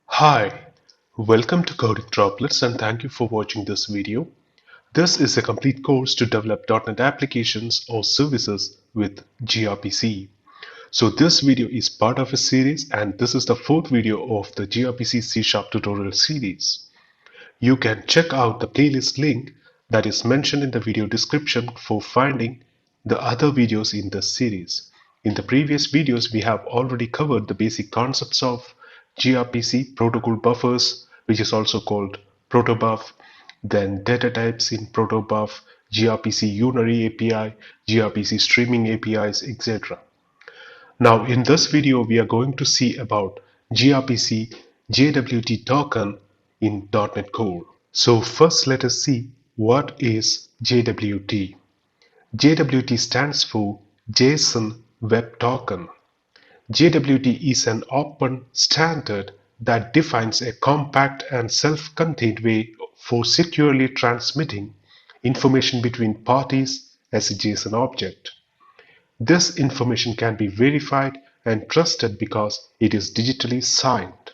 Hi, welcome to Coding Droplets and thank you for watching this video. This is a complete course to develop .NET applications or services with gRPC. So this video is part of a series and this is the fourth video of the gRPC C# tutorial series. You can check out the playlist link that is mentioned in the video description for finding the other videos in this series. In the previous videos, we have already covered the basic concepts of gRPC, protocol buffers, which is also called protobuf, then data types in protobuf, gRPC unary API, gRPC streaming APIs, etc. Now in this video we are going to see about gRPC JWT Token in .NET Core. So first let us see what is JWT. JWT stands for JSON Web Token. JWT is an open standard that defines a compact and self-contained way for securely transmitting information between parties as a JSON object. This information can be verified and trusted because it is digitally signed.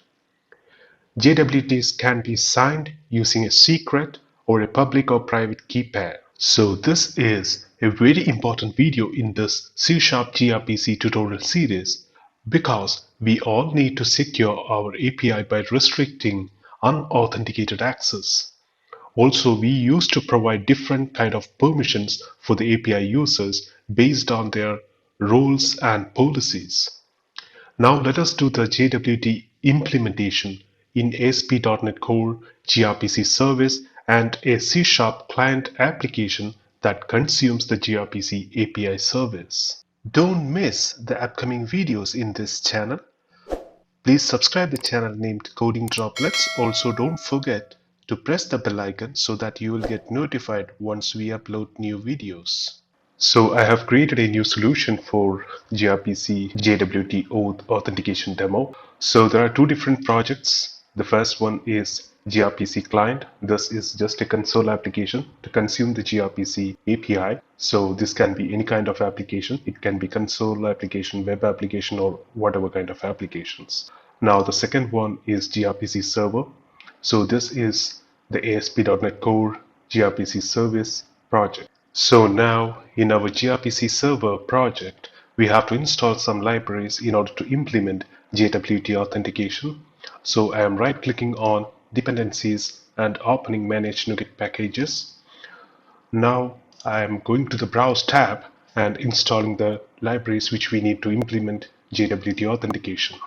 JWTs can be signed using a secret or a public or private key pair. So this is a very important video in this C# gRPC tutorial series because we all need to secure our API by restricting unauthenticated access. Also, we used to provide different kind of permissions for the API users based on their roles and policies. Now let us do the JWT implementation in ASP.NET Core, gRPC service, and a C# client application that consumes the gRPC API service. Don't miss the upcoming videos in this channel. Please subscribe the channel named Coding Droplets. Also don't forget to press the bell icon so that you will get notified once we upload new videos. So I have created a new solution for gRPC JWT authentication demo. So there are two different projects. The first one is gRPC client. This is just a console application to consume the gRPC API. So this can be any kind of application. It can be console application, web application, or whatever kind of applications. Now the second one is gRPC server. So this is the ASP.NET Core gRPC service project. So now in our gRPC server project, we have to install some libraries in order to implement JWT authentication. So I am right clicking on dependencies and opening manage NuGet packages. Now I am going to the browse tab and installing the libraries which we need to implement JWT authentication.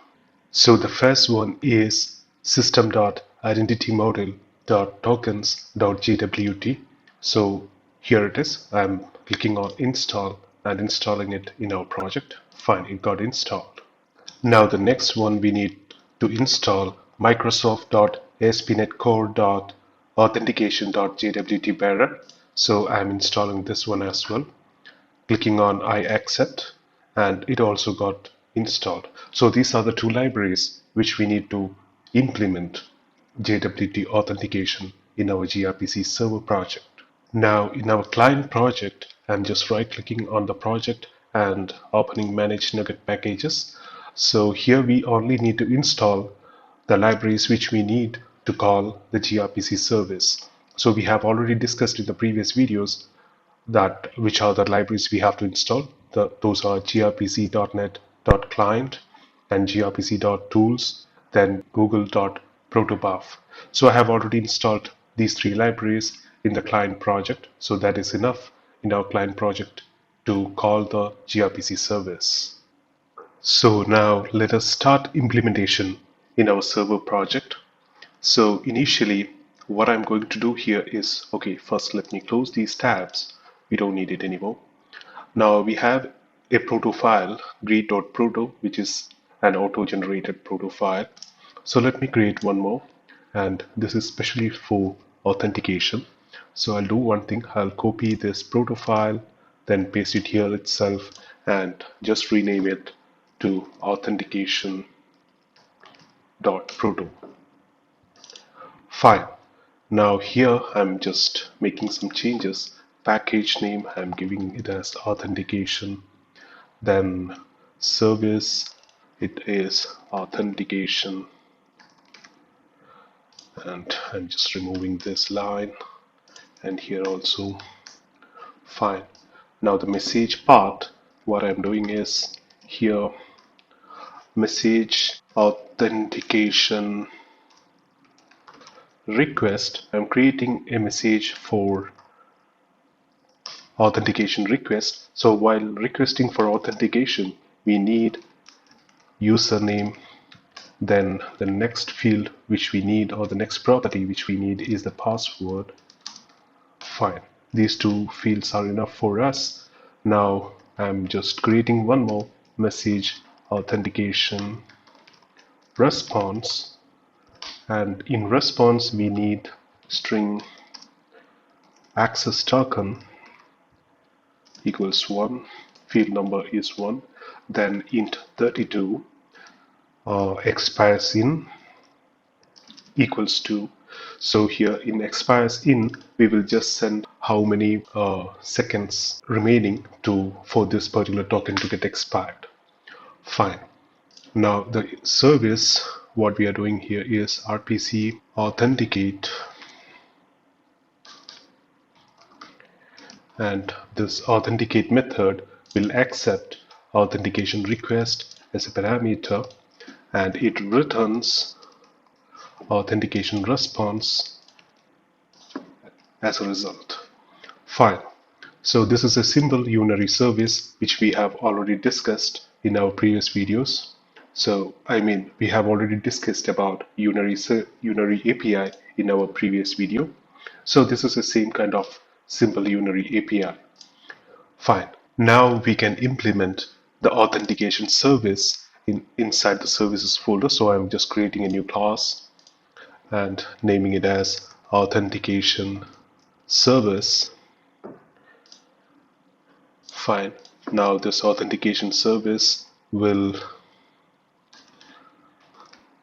So the first one is system.identitymodel.tokens.jwt. So here it is. I'm clicking on install and installing it in our project. Fine, it got installed. Now the next one we need to install Microsoft.ASP.NET Core.authentication.jwt So I'm installing this one as well. Clicking on I accept and it also got installed. So these are the two libraries which we need to implement JWT authentication in our gRPC server project. Now in our client project, I'm just right clicking on the project and opening manage NuGet packages. So here we only need to install the libraries which we need to call the gRPC service. So we have already discussed in the previous videos that which are the libraries we have to install. Those are grpc.net.client and grpc.tools, then google.protobuf. So I have already installed these three libraries in the client project, so that is enough in our client project to call the gRPC service. So now let us start implementation in our server project. So initially what I'm going to do here is, okay, first let me close these tabs. We don't need it anymore. Now we have a proto file, greet.proto, which is an auto-generated proto file. So let me create one more, and this is specially for authentication. So I'll do one thing. I'll copy this proto file, then paste it here itself, and just rename it to authentication.proto. Fine. Now here I'm just making some changes. Package name, I'm giving it as authentication. then service, it is authentication, and I'm just removing this line, and here also. Fine. Now the message part, what I'm doing is here message authentication request. I'm creating a message for authentication request. So while requesting for authentication, we need username. Then the next field which we need, or the next property which we need, is the password. Fine. These two fields are enough for us. Now I'm just creating one more message authentication response, and in response we need string access token equals 1, field number is 1, then int 32 expires in equals 2. So here in expires in, we will just send how many seconds remaining for this particular token to get expired. Fine. Now the service, what we are doing here is RPC authenticate, and this authenticate method will accept authentication request as a parameter, and it returns authentication response as a result. Fine. So this is a simple unary service which we have already discussed in our previous videos. So we have already discussed about unary API in our previous video. So this is the same kind of simple unary API. Fine. Now we can implement the authentication service inside the services folder. So I'm just creating a new class and naming it as authentication service. Fine. Now this authentication service will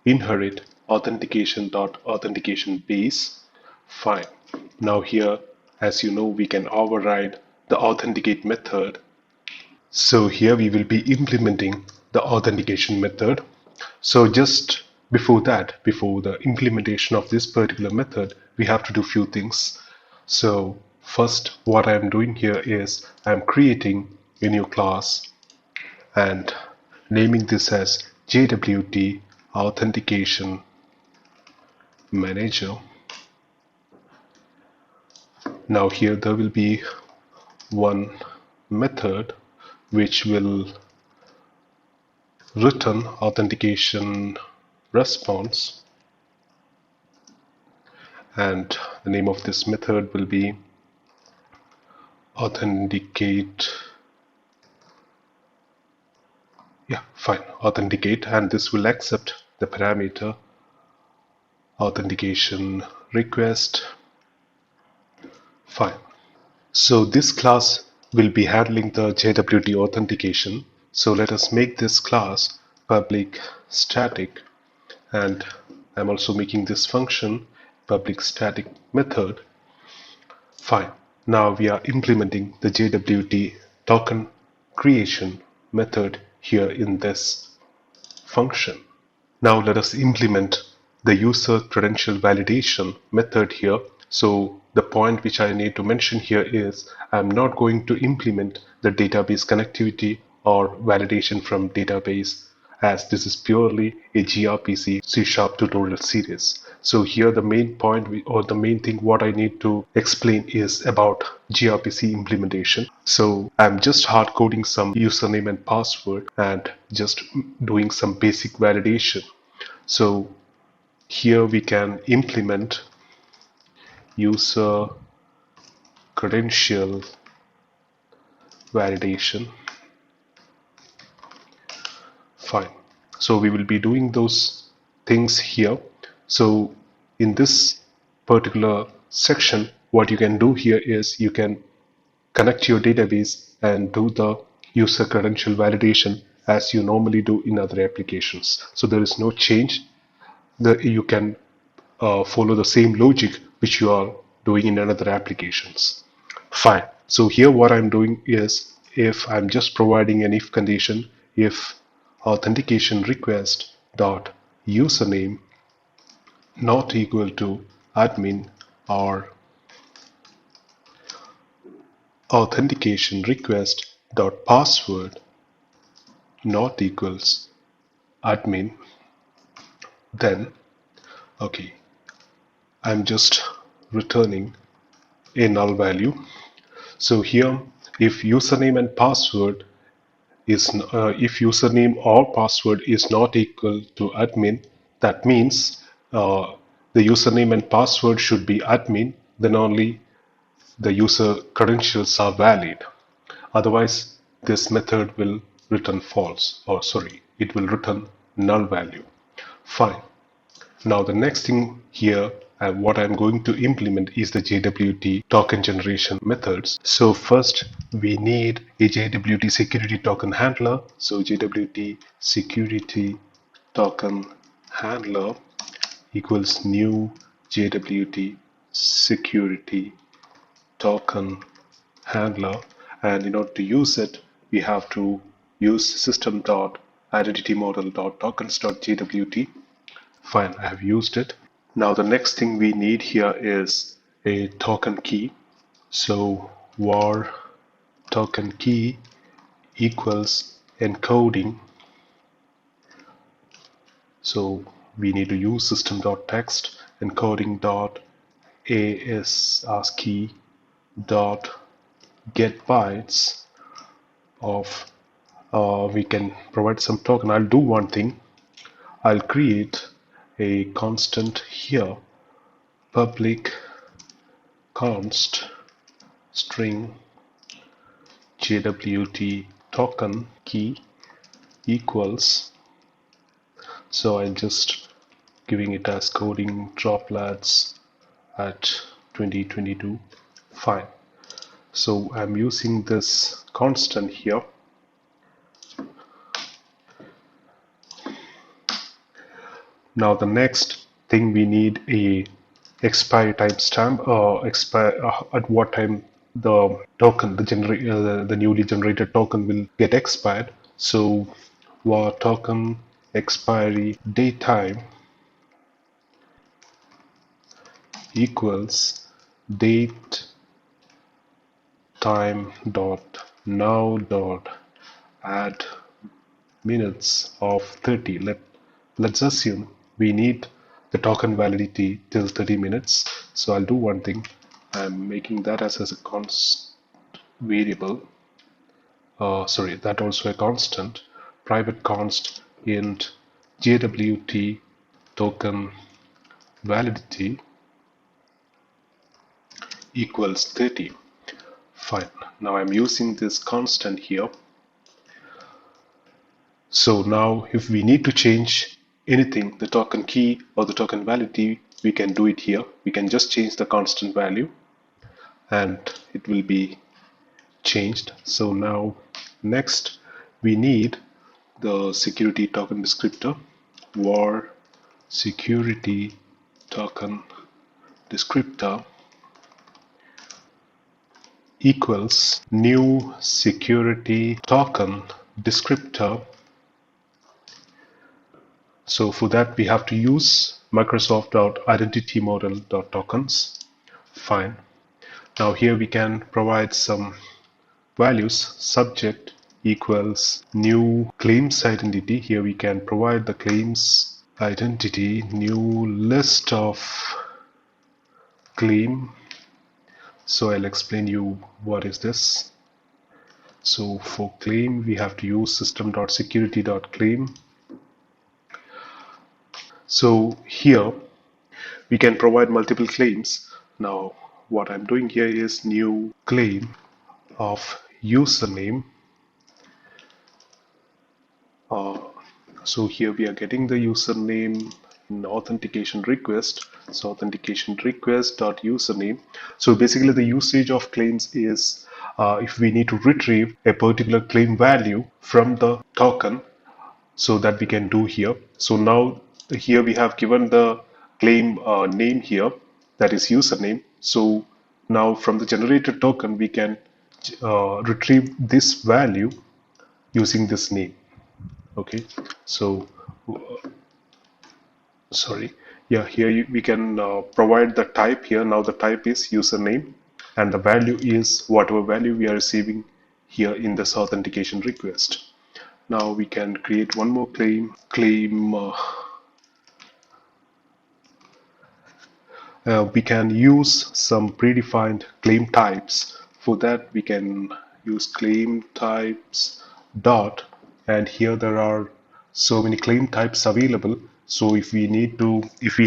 inherit authentication.authentication base. Fine. Now here, as you know, we can override the authenticate method. So here we will be implementing the authentication method. So just before that, before the implementation of this particular method, we have to do few things. So first, what I'm doing here is I'm creating a new class and naming this as JWT Authentication Manager. Now here there will be one method which will return authentication response, and the name of this method will be authenticate. Authenticate, and this will accept the parameter authentication request. Fine. So this class will be handling the JWT authentication. So let us make this class public static, and I'm also making this function public static method. Fine. Now we are implementing the JWT token creation method here in this function. Now let us implement the user credential validation method here. So the point which I need to mention here is I'm not going to implement the database connectivity or validation from database, as this is purely a gRPC C# tutorial series. So here the main point or the main thing what I need to explain is about gRPC implementation. So I'm just hard coding some username and password and just doing some basic validation. So here we can implement user credential validation. Fine. So we will be doing those things here. So in this particular section, what you can do here is you can connect your database and do the user credential validation as you normally do in other applications. So there is no change. You can follow the same logic which you are doing in other applications. Fine. So here what I'm doing is if I'm just providing an if condition, if authentication request dot username not equal to admin or authentication request dot password not equals admin, then okay, I'm just returning a null value. So here, if username and password is if username or password is not equal to admin, that means the username and password should be admin, then only the user credentials are valid. Otherwise, this method will return false, or sorry, it will return null value. Fine. Now the next thing here, what I'm going to implement is the JWT token generation methods. So first we need a JWT security token handler. So JWT security token handler equals new JWT security token handler, and in order to use it we have to use system.identitymodel.tokens.jwt. Fine, I have used it. Now the next thing we need here is a token key. So var token key equals encoding. So we need to use system.text encoding dot ASCII dot get bytes of we can provide some token. I'll do one thing. I'll create a constant here, public const string JWT token key equals, so I'm just giving it as coding droplets at 2022. Fine. So I'm using this constant here. Now the next thing, we need a expiry timestamp, at what time the token, the newly generated token will get expired. So var token expiry datetime equals date time dot now dot add minutes of 30. Let's assume we need the token validity till 30 minutes. So I'll do one thing. I'm making that as a const variable. Sorry, that also a constant. Private const int JWT token validity equals 30. Fine. Now I'm using this constant here. So now if we need to change anything, the token key or the token validity, we can do it here. We can just change the constant value and it will be changed. So now next we need the security token descriptor, var security token descriptor equals new security token descriptor. So for that we have to use Microsoft.identitymodel.tokens. Fine. Now here we can provide some values. Subject equals new claims identity. Here we can provide the claims identity, new list of claim. So I'll explain you what is this. So for claim we have to use system.security.claim. So here we can provide multiple claims. Now what I'm doing here is new claim of username. So here we are getting the username in authentication request. So authentication request dot username. So basically the usage of claims is if we need to retrieve a particular claim value from the token, so that we can do here. So now here we have given the claim name here, that is username. So now from the generated token we can retrieve this value using this name. Okay, so sorry, yeah, here we can provide the type here. Now the type is username and the value is whatever value we are receiving here in this authentication request. Now we can create one more claim. We can use some predefined claim types. For that we can use claim types dot, and here there are so many claim types available. So if we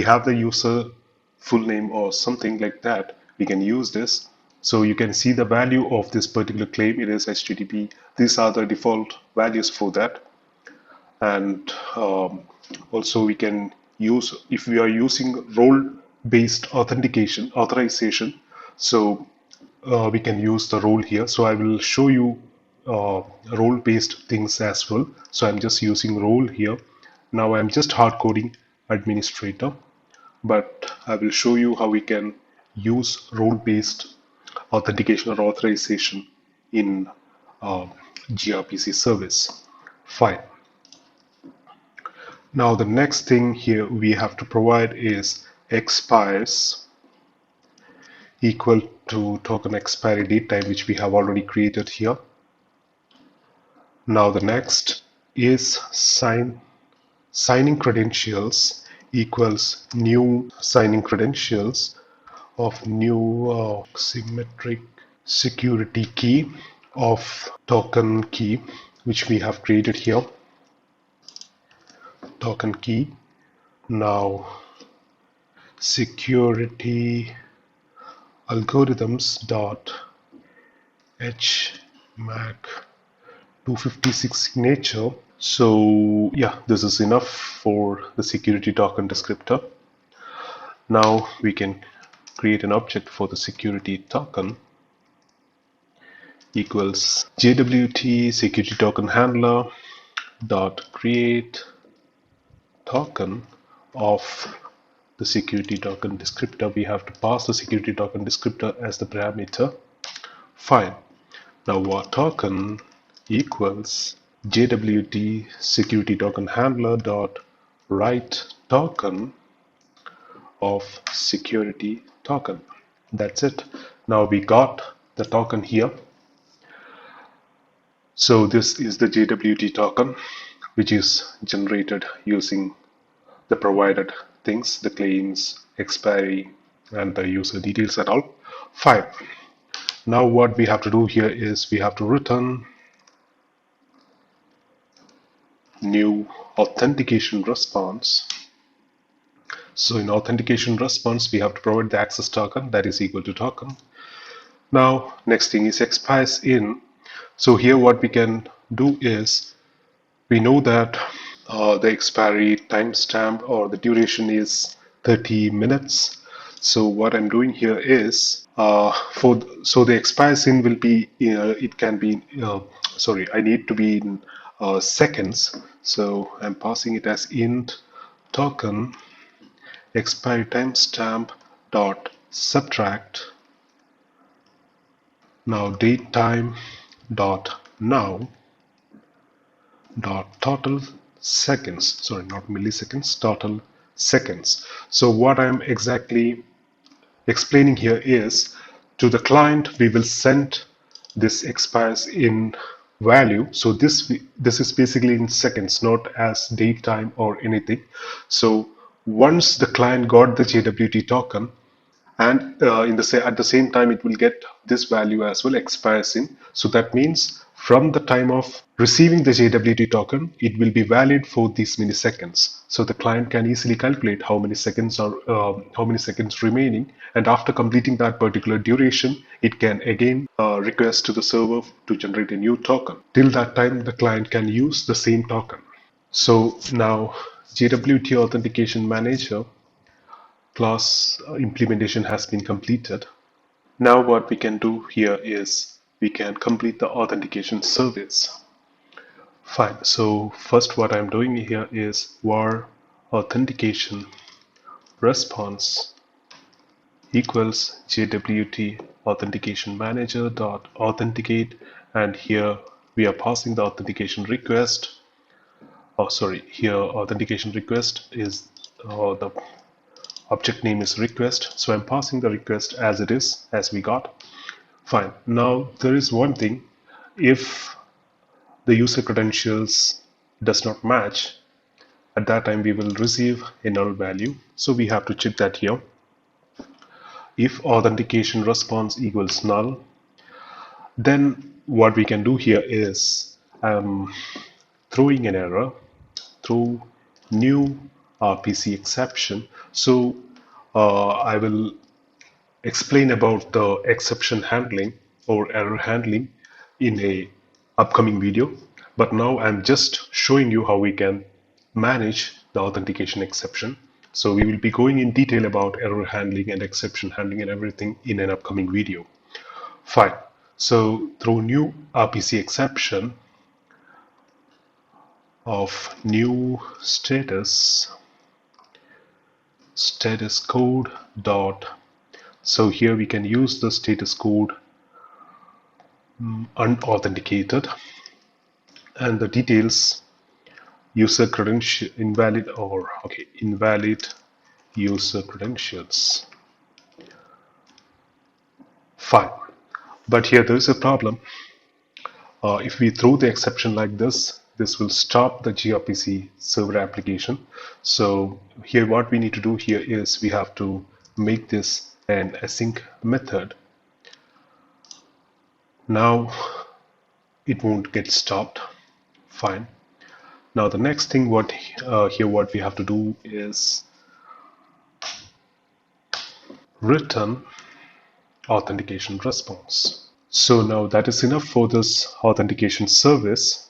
have the user full name or something like that, we can use this. So you can see the value of this particular claim. It is HTTP. These are the default values for that. And also we can use, if we are using role-based authorization, so we can use the role here. So I will show you role-based things as well. So I'm just using role here. Now I'm just hard coding administrator, but I will show you how we can use role-based authentication or authorization in gRPC service. Fine. Now the next thing here we have to provide is expires equal to token expiry date time, which we have already created here. Now the next is signing credentials equals new signing credentials of new symmetric security key of token key, which we have created here. Token key. Now security algorithms dot hmac 256 signature. So yeah, this is enough for the security token descriptor. Now we can create an object for the security token equals JWT security token handler dot create token of the security token descriptor. We have to pass the security token descriptor as the parameter. Fine. Now our token equals JWT security token handler dot write token of security token. That's it. Now we got the token here. So this is the JWT token, which is generated using the provided things, the claims, expiry, and the user details and all. Fine. Now what we have to do here is we have to return new authentication response. So in authentication response, we have to provide the access token that is equal to token. Now next thing is expires in. So here what we can do is, we know that the expiry timestamp or the duration is 30 minutes. So what I'm doing here is so the expires in will be it can be I need to be in seconds. So I'm passing it as int token expiry timestamp dot subtract now date time dot now dot total seconds, sorry, not milliseconds, total seconds. So what I'm exactly explaining here is, to the client we will send this expires in value. So this is basically in seconds, not as date time or anything. So once the client got the JWT token, and at the same time it will get this value as well, expires in. So that means from the time of receiving the JWT token, it will be valid for these many seconds. So the client can easily calculate how many seconds remaining, and after completing that particular duration, it can again request to the server to generate a new token. Till that time, the client can use the same token. So now JWT Authentication Manager class implementation has been completed. Now what we can do here is we can complete the authentication service. Fine. So first what I'm doing here is var authentication response equals JWT authentication manager dot authenticate, and here we are passing the authentication request. Here authentication request is the object name is request, so I'm passing the request as it is, as we got. Fine. Now there is one thing: if the user credentials does not match, at that time we will receive a null value. So we have to check that here. If authentication response equals null, then what we can do here is throwing an error through new RPC exception. So I will explain about the exception handling or error handling in a upcoming video, but now I'm just showing you how we can manage the authentication exception. So we will be going in detail about error handling and exception handling and everything in an upcoming video. Fine. So through new RPC exception of new status code dot, so here we can use the status code unauthenticated, and the details user credential invalid user credentials. Fine, but here there is a problem. If we throw the exception like this will stop the gRPC server application. So here what we need to do here is we have to make this an async method. Now it won't get stopped. Fine. Now the next thing what we have to do is return authentication response. So now that is enough for this authentication service.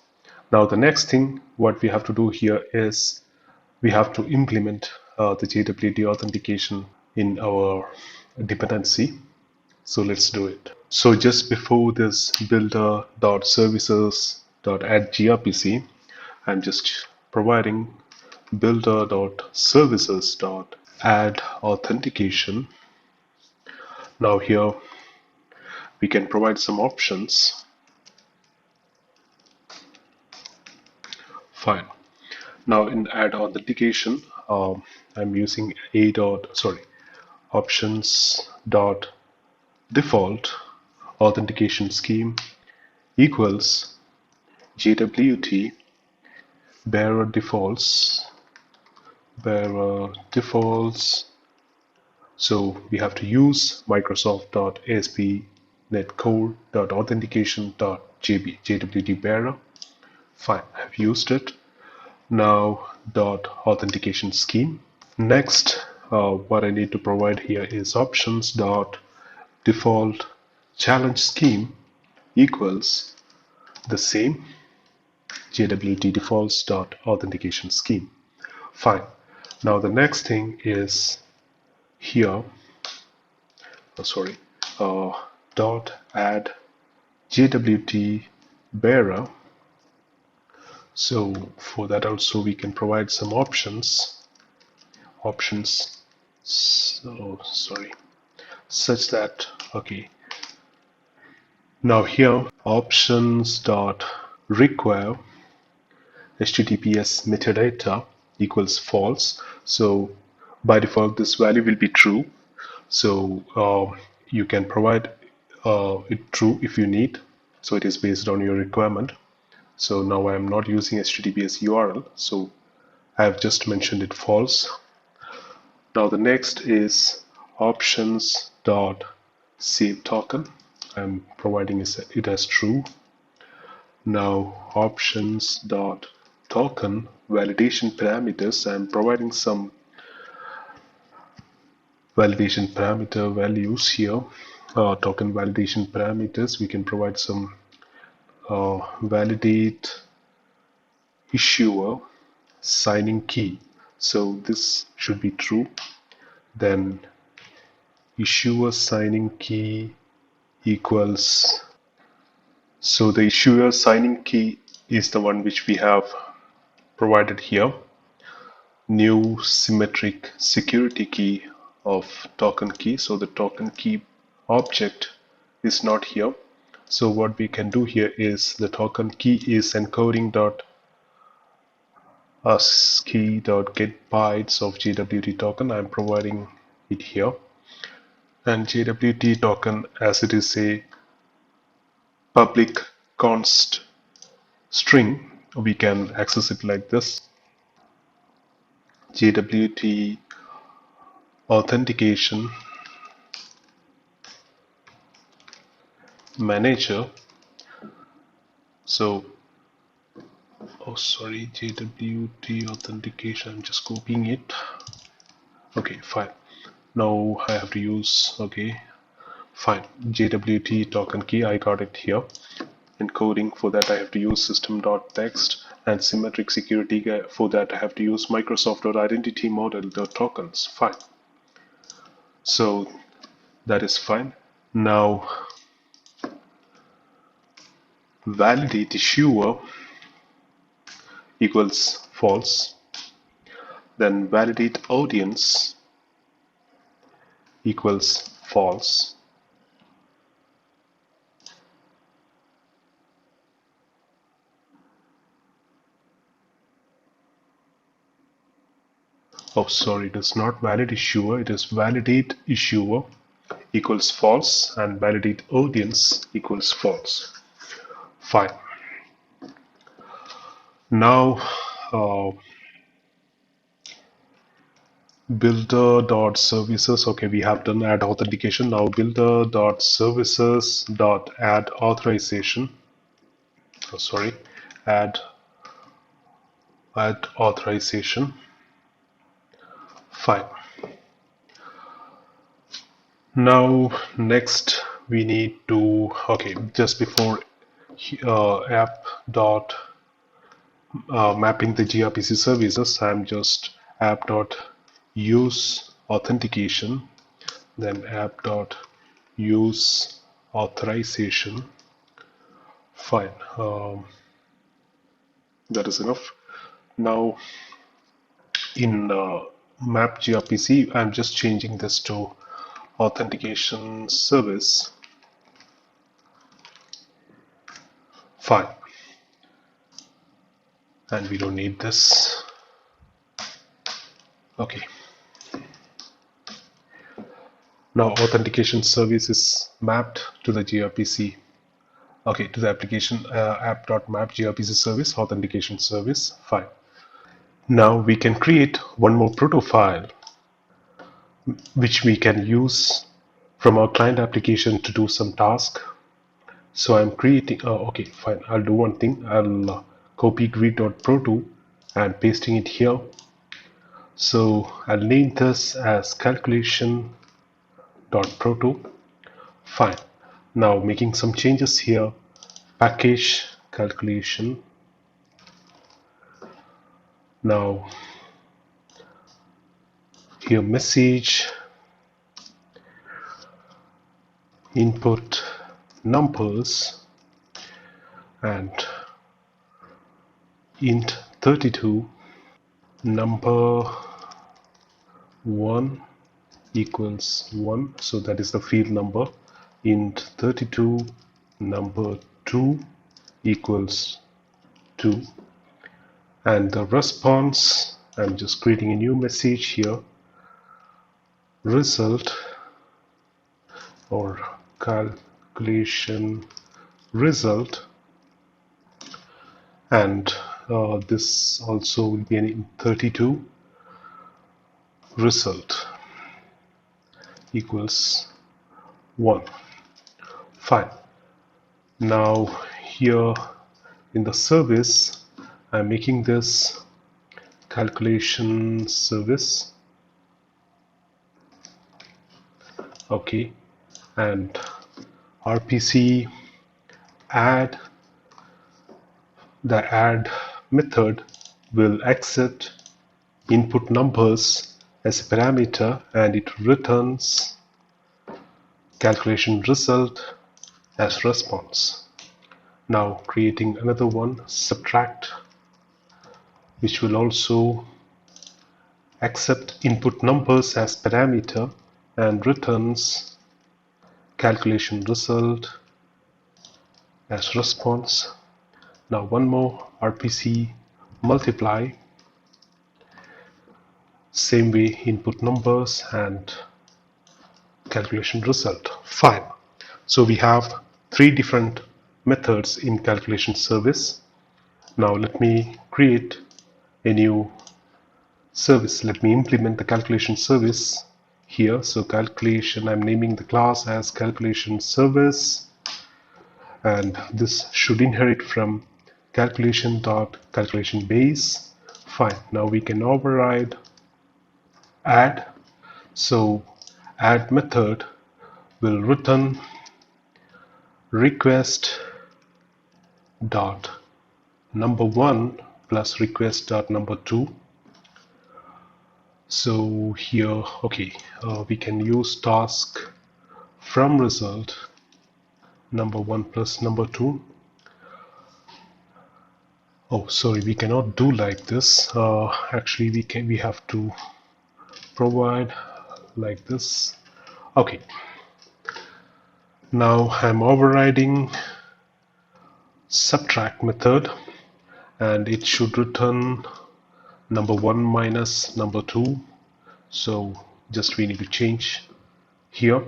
Now the next thing what we have to do here is we have to implement the JWT authentication in our dependency. So let's do it. So just before this builder.services.add gRPC, I'm just providing builder.services.add authentication. Now here we can provide some options. Fine. Now in add authentication, I'm using options.default authentication scheme equals JWT bearer defaults. So we have to use Microsoft.ASP.NET Core.Authentication.JWT Fine, I've used it. Now .authentication scheme. Next, what I need to provide here is options.default challenge scheme equals the same JWT defaults.authentication scheme. Fine. Now the next thing is here, dot add JWT bearer. So for that also we can provide some options such that, now here options dot require HTTPS metadata equals false. So by default this value will be true. So you can provide it true if you need. So it is based on your requirement. So now I am not using HTTPS URL, so I have just mentioned it false. Now the next is options.save token. I'm providing it as true. Now options.token validation parameters, I'm providing some validation parameter values here. Token validation parameters, we can provide some validate issuer signing key. So this should be true. Then issuer signing key equals, so the issuer signing key is the one which we have provided here. New symmetric security key of token key. So the token key object is not here. So what we can do here is the token key is encoding dot ASCII dot get bytes of JWT token. I'm providing it here, and JWT token, as it is a public const string, we can access it like this: JWT Authentication Manager. So, oh sorry, JWT Authentication, I'm just copying it. Okay, fine. Now I have to use, okay, fine, JWT token key, I got it here. Encoding, for that I have to use system.text, and symmetric security, for that I have to use Microsoft.identity model.tokens. Fine. So that is fine. Now validate issuer equals false. Then validate audience equals false. Oh sorry, it is not valid issuer, it is validate issuer equals false, and validate audience equals false. Fine. Now builder.services, okay, we have done add authentication. Now builder.services.add authorization, oh, sorry, add authorization. Fine. Now next we need to, okay, just before app dot mapping the gRPC services, I'm just app dot use authentication, then app dot use authorization. Fine, that is enough. Now in map gRPC, I'm just changing this to authentication service. Fine, and we don't need this. Okay, now authentication service is mapped to the gRPC, okay, to the application app.map gRPC service authentication service. Fine. Now we can create one more proto file which we can use from our client application to do some task. So I'm creating, okay, fine, I'll do one thing. I'll copy greet.proto and pasting it here. So I'll name this as calculation.proto. Fine. Now making some changes here. Package calculation. Now here message input numbers and int 32 number 1 equals 1, so that is the field number. Int 32 number 2 equals 2, and the response, I'm just creating a new message here, result or calculation result, and this also will be an 32 result equals 1. Fine. Now here in the service, I'm making this calculation service, okay, and RPC add, the add method will accept input numbers as a parameter, and it returns calculation result as response. Now creating another one, subtract, which will also accept input numbers as parameter and returns calculation result as response. Now one more RPC multiply, same way input numbers and calculation result. Fine. So we have three different methods in calculation service. Now let me create a new service. Let me implement the calculation service here. So calculation, I'm naming the class as calculation service, and this should inherit from calculation.calculation base. Fine. Now we can override add. So add method will return request dot number 1 plus request dot number 2. So here, okay, we can use task from result number 1 plus number 2. Oh, sorry, we cannot do like this. Actually, we have to provide like this. Okay. Now I'm overriding subtract method, and it should return number 1 minus number 2. So just we need to change here.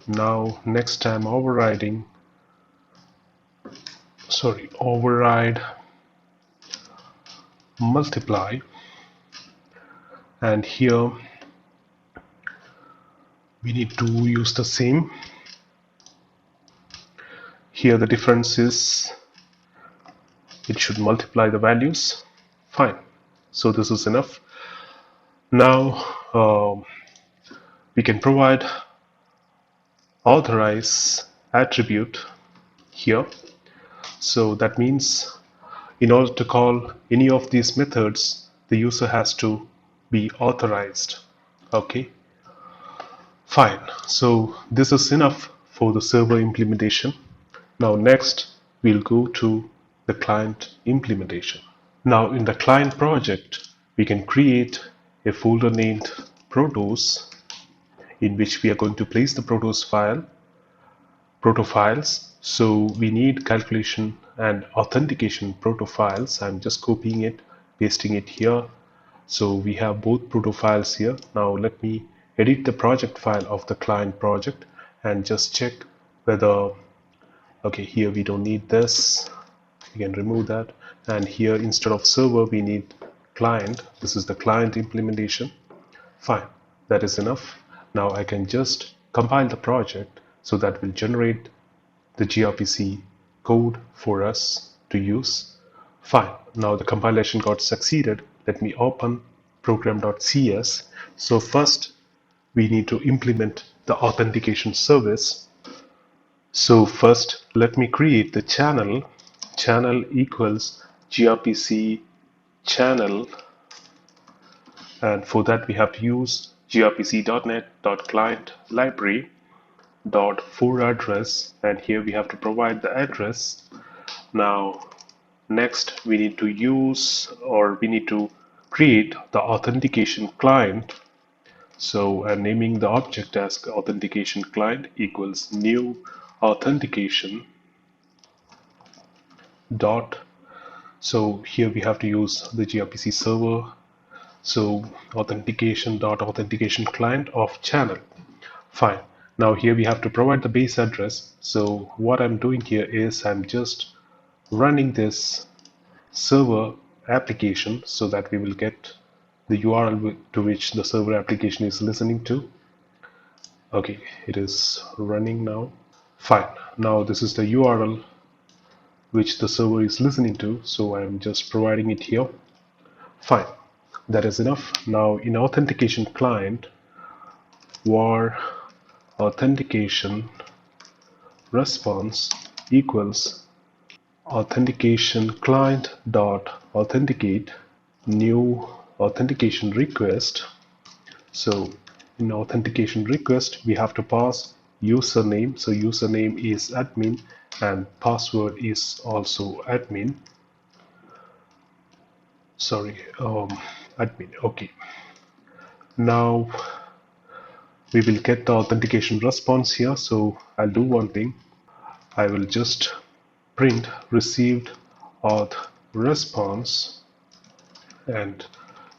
Now next time override multiply, and here we need to use the same. Here the difference is it should multiply the values. Fine. So this is enough. Now we can provide authorize attribute here. So that means in order to call any of these methods, the user has to be authorized. Okay. Fine. So this is enough for the server implementation. Now next we'll go to the client implementation. Now in the client project, we can create a folder named protos, in which we are going to place the proto files. So we need calculation and authentication proto files. I'm just copying it, pasting it here. So we have both proto files here. Now let me edit the project file of the client project and just check whether, okay, here we don't need this. We can remove that. And here instead of server, we need client. This is the client implementation. Fine, that is enough. Now I can just compile the project, so that will generate the gRPC code for us to use. Fine, now the compilation got succeeded. Let me open Program.cs. So first we need to implement the authentication service. So first let me create the channel equals gRPC channel, and for that we have to use gRPC.net.client library .for address, and here we have to provide the address. Now next we need to create the authentication client. So I'm naming the object as authentication client equals new authentication dot. So here we have to use the gRPC server. So authentication client of channel. Fine. Now here we have to provide the base address. So what I'm doing here is I'm just running this server application so that we will get the URL to which the server application is listening to. Okay, it is running now. Fine. Now this is the URL which the server is listening to, so I'm just providing it here. Fine, that is enough. Now in authentication client, var authentication response equals authentication client dot authenticate new authentication request. So in authentication request we have to pass username. So username is admin and password is also admin. Sorry, admin. Okay. Now we will get the authentication response here. So I'll do one thing. I will just print received auth response, and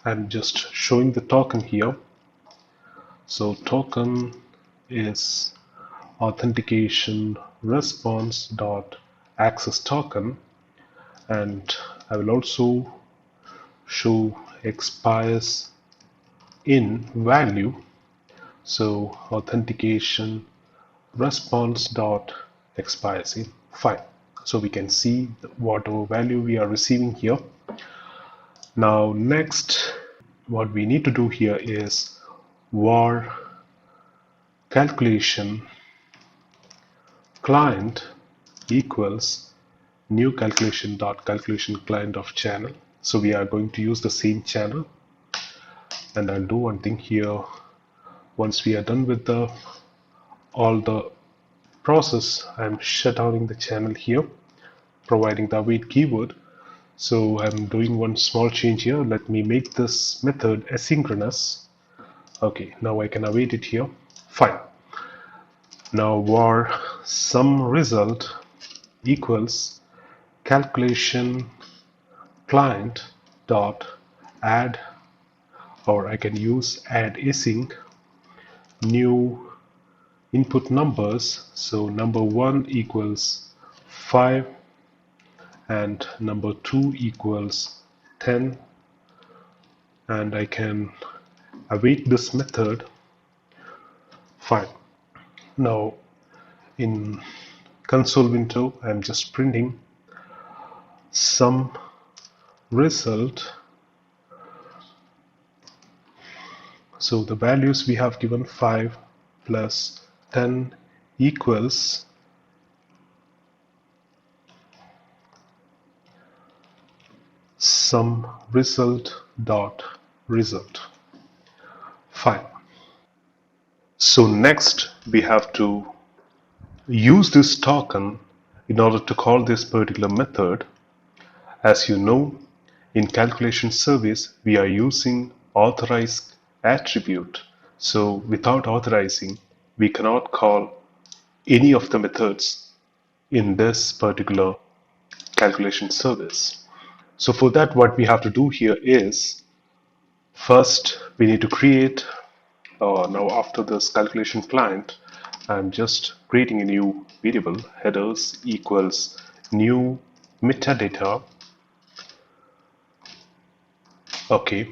I'm just showing the token here. So token is authentication response dot access token, and I will also show expires in value. So authentication response dot expires in. Fine. So we can see whatever value we are receiving here. Now next, what we need to do here is var calculation client equals new calculation dot calculation client of channel. So we are going to use the same channel, and I'll do one thing here. Once we are done with all the process, I'm shutdowning the channel here, providing the await keyword. So I'm doing one small change here. Let me make this method asynchronous. Okay, now I can await it here. Fine. Now var sum result equals calculation client dot add, or I can use add async new input numbers. So number 1 equals 5 and number 2 equals 10, and I can await this method. Fine. Now in console window, I'm just printing sum result. So the values we have given 5 plus 10 equals sum result dot result. Fine. So next we have to use this token in order to call this particular method. As you know, in calculation service we are using authorize attribute. So without authorizing, we cannot call any of the methods in this particular calculation service. So for that, what we have to do here is, first we need to create, now after this calculation client, I'm just creating a new variable, headers equals new metadata. Okay,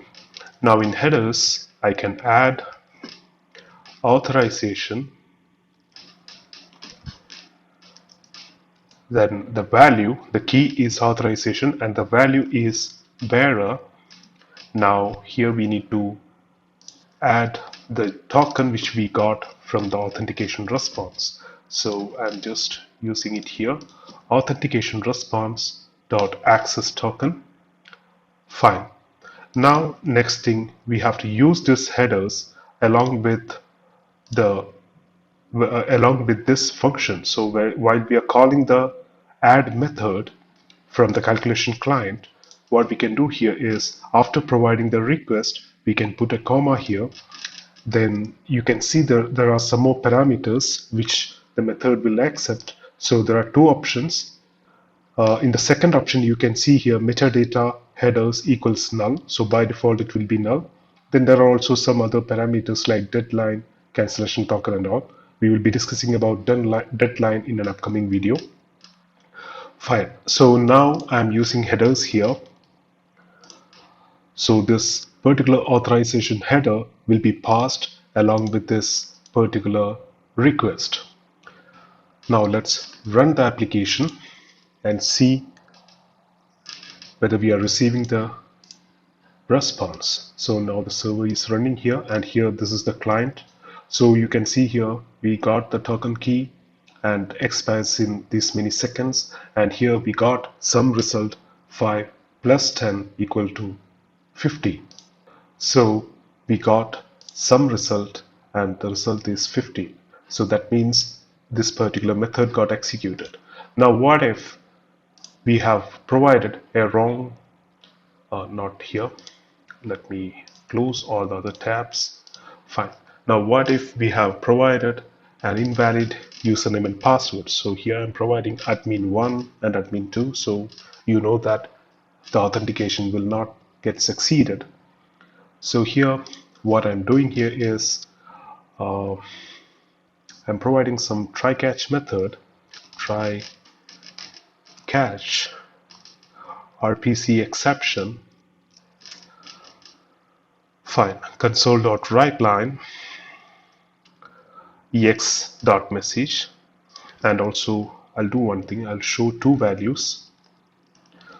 now in headers I can add authorization, then the value, the key is authorization and the value is bearer. Now here we need to add the token which we got from the authentication response. So I'm just using it here, authentication response dot access token. Fine. Now next thing, we have to use this headers along with this function. So while we are calling the add method from the calculation client, what we can do here is, after providing the request, we can put a comma here. Then you can see there are some more parameters which the method will accept. So there are two options. In the second option, you can see here metadata headers equals null. So by default, it will be null. Then there are also some other parameters like deadline, cancellation token and all. We will be discussing about deadline in an upcoming video. Fine. So now I'm using headers here. So this particular authorization header will be passed along with this particular request. Now let's run the application and see whether we are receiving the response. So now the server is running here, and here this is the client. So you can see here we got the token key and expires in this many seconds, and here we got some result 5 plus 10 equal to 50. So we got some result and the result is 50. So that means this particular method got executed. Now what if we have provided a wrong, not here, let me close all the other tabs. Fine. Now what if we have provided an invalid username and password? So here I'm providing admin1 and admin2, so you know that the authentication will not get succeeded. So here what I'm doing here is I'm providing some try catch method, try catch RPC exception. Fine, console.writeLine ex.message, and also I'll do one thing, I'll show two values.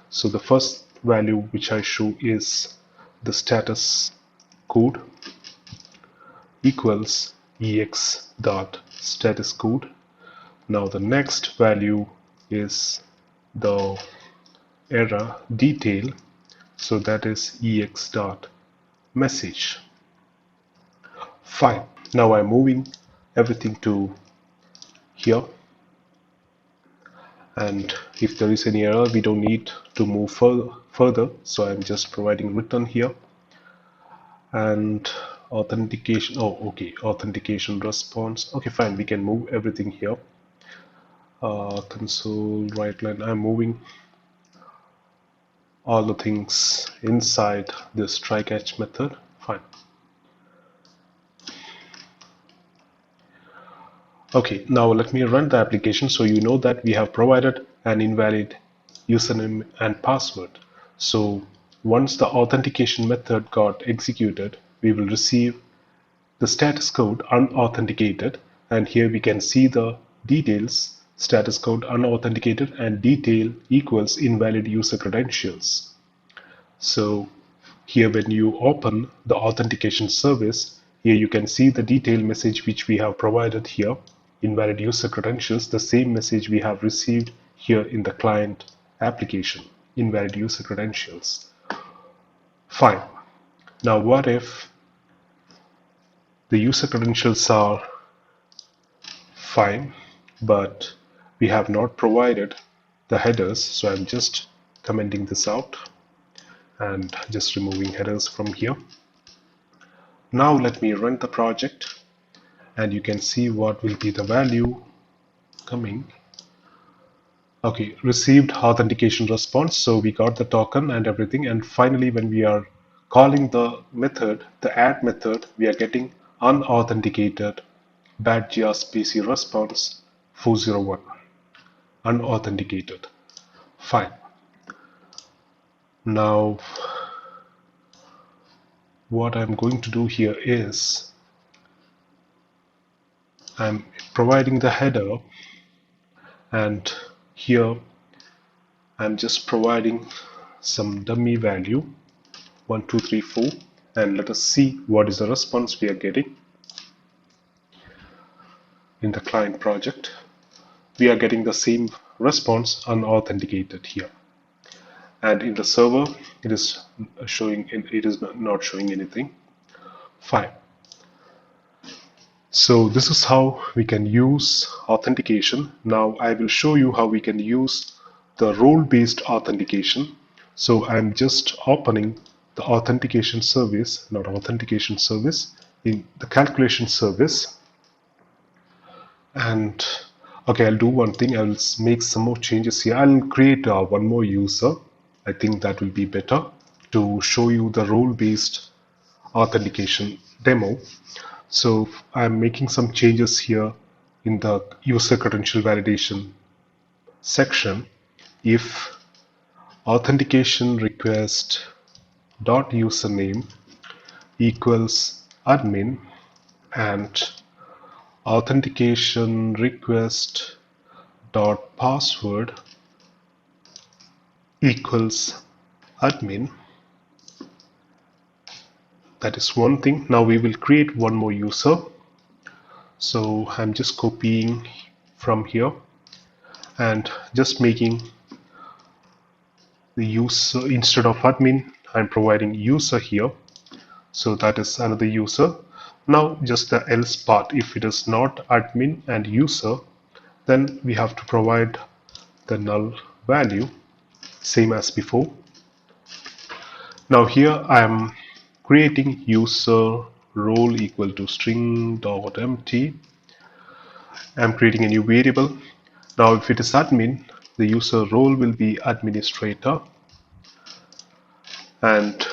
So the first value which I show is the status code equals ex.status code. Now the next value is the error detail, so that is ex.message. Fine. Now I'm moving everything to here, and if there is any error we don't need to move further, so I'm just providing return here. And authentication, oh okay, authentication response, okay fine, we can move everything here. Console writeLine, I'm moving all the things inside this try catch method. Fine. Okay, now let me run the application so you know that we have provided an invalid username and password. So once the authentication method got executed, we will receive the status code unauthenticated, and here we can see the details, status code unauthenticated and detail equals invalid user credentials. So here when you open the authentication service, here you can see the detail message which we have provided here, invalid user credentials, the same message we have received here in the client application, invalid user credentials. Fine. Now what if the user credentials are fine, but we have not provided the headers? So I'm just commenting this out and just removing headers from here. Now let me run the project and you can see what will be the value coming. Okay, received authentication response, so we got the token and everything, and finally when we are calling the method, the add method, we are getting unauthenticated bad gRPC response 401, unauthenticated. Fine. Now what I'm going to do here is I'm providing the header, and here I'm just providing some dummy value 1 2 3 4, and let us see what is the response we are getting. In the client project we are getting the same response, unauthenticated here, and in the server it is showing, it is not showing anything. Fine. So this is how we can use authentication. Now I will show you how we can use the role-based authentication. So I'm just opening the authentication service, not authentication service, in the calculation service. And okay, I'll do one thing, I'll make some more changes here. I'll create one more user. I think that will be better to show you the role-based authentication demo. So I'm making some changes here in the user credential validation section. If authentication request dot username equals admin and authentication request dot password equals admin, that is one thing. Now we will create one more user. So I'm just copying from here and just making the user, instead of admin I'm providing user here, so that is another user. Now just the else part, if it is not admin and user, then we have to provide the null value, same as before. Now here I am creating user role equal to string.empty. I'm creating a new variable. Now if it is admin, the user role will be administrator, and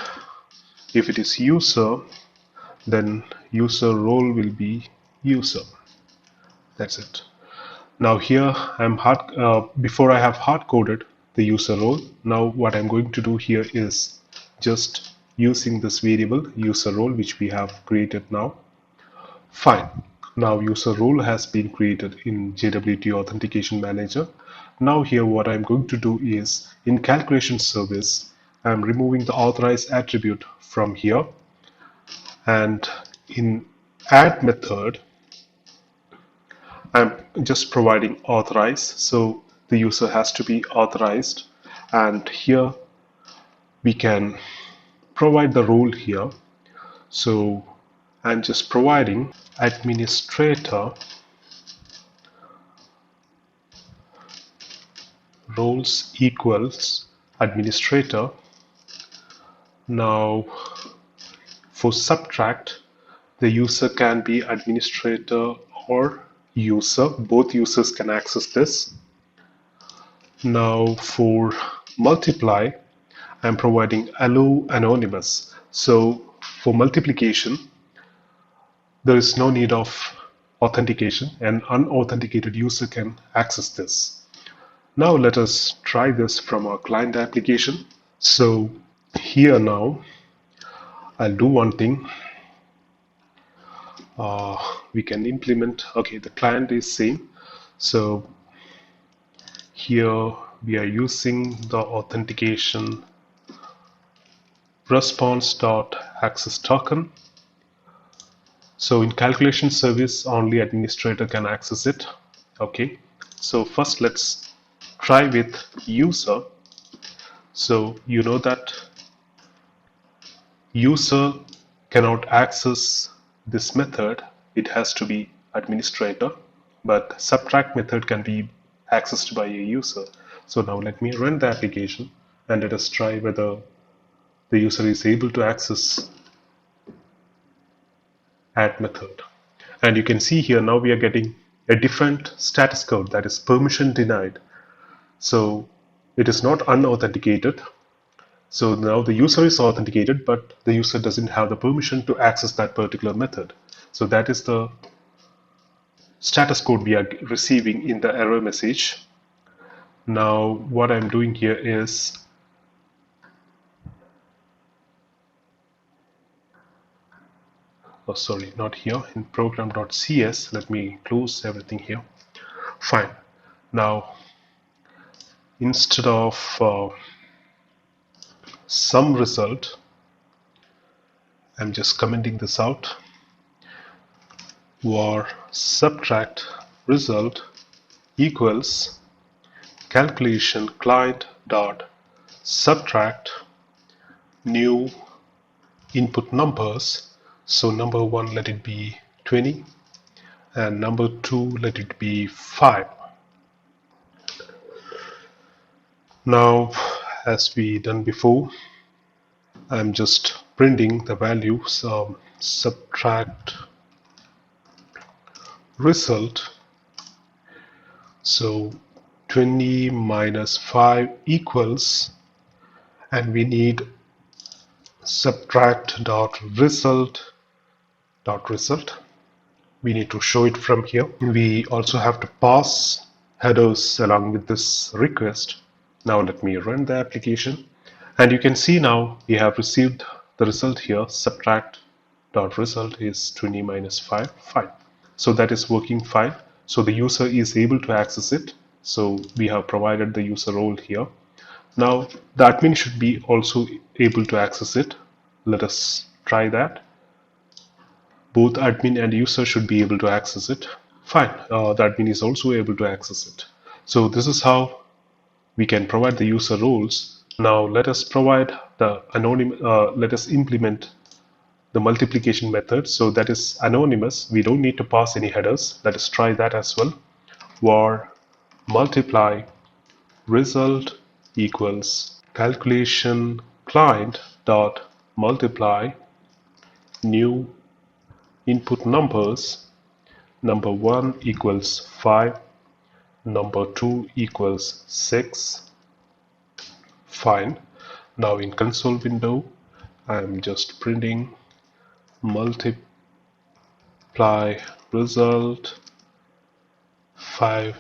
if it is user, then user role will be user. That's it. Now here before I have hard coded the user role. Now what I'm going to do here is just using this variable user role which we have created now. Fine. Now user role has been created in JWT Authentication Manager. Now here what I'm going to do is in calculation service, I'm removing the authorize attribute from here, and in add method I'm just providing authorize, so the user has to be authorized, and here we can provide the role here. So I'm just providing administrator roles equals administrator. Now for subtract, the user can be administrator or user. Both users can access this. Now for multiply, I'm providing allow anonymous. So for multiplication, there is no need of authentication. An unauthenticated user can access this. Now let us try this from our client application. So here now, I'll do one thing. We can implement, okay, the client is same. So here we are using the authentication response.access token. So in calculation service, only administrator can access it. Okay, so first let's try with user. So you know that user cannot access this method, it has to be administrator, but subtract method can be accessed by a user. So now let me run the application and let us try whether the user is able to access add method. And you can see here now we are getting a different status code, that is permission denied. So it is not unauthenticated. So now the user is authenticated, but the user doesn't have the permission to access that particular method. So that is the status code we are receiving in the error message. Now what I'm doing here is sorry, not here, in Program.cs. Let me close everything here. Fine. Now instead of some result, I'm just commenting this out. Var subtract result equals calculation client dot subtract new input numbers. So number 1, let it be 20, and number 2, let it be 5. Now as we done before, I'm just printing the values subtract result. So 20 minus 5 equals, and we need subtract dot result. We need to show it from here. We also have to pass headers along with this request. Now let me run the application, and you can see now we have received the result here. Subtract dot result is 20 minus 5. So that is working fine. So the user is able to access it. So we have provided the user role here. Now the admin should be also able to access it. Let us try that. Both admin and user should be able to access it. Fine, the admin is also able to access it. So this is how we can provide the user roles. Now let us provide the let us implement the multiplication method. So that is anonymous. We don't need to pass any headers. Let us try that as well. Var multiply result equals calculation client dot multiply new input numbers. Number 1 equals 5, number 2 equals 6. Fine. Now in console window, I am just printing multiply result 5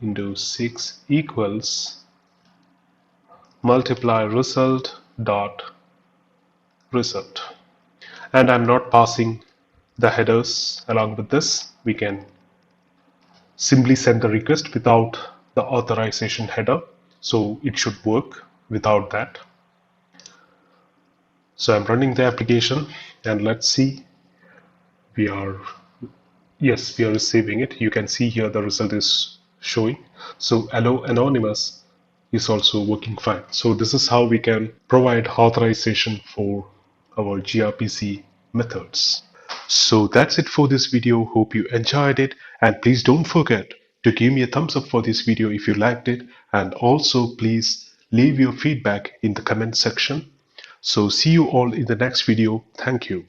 into 6 equals multiply result dot result. And I'm not passing the headers along with this. We can simply send the request without the authorization header, so it should work without that. So I'm running the application and let's see. Yes, we are receiving it. You can see here the result is showing. So allow anonymous is also working fine. So this is how we can provide authorization for our gRPC methods. So that's it for this video. Hope you enjoyed it, and please don't forget to give me a thumbs up for this video if you liked it, and also please leave your feedback in the comment section. So see you all in the next video. Thank you.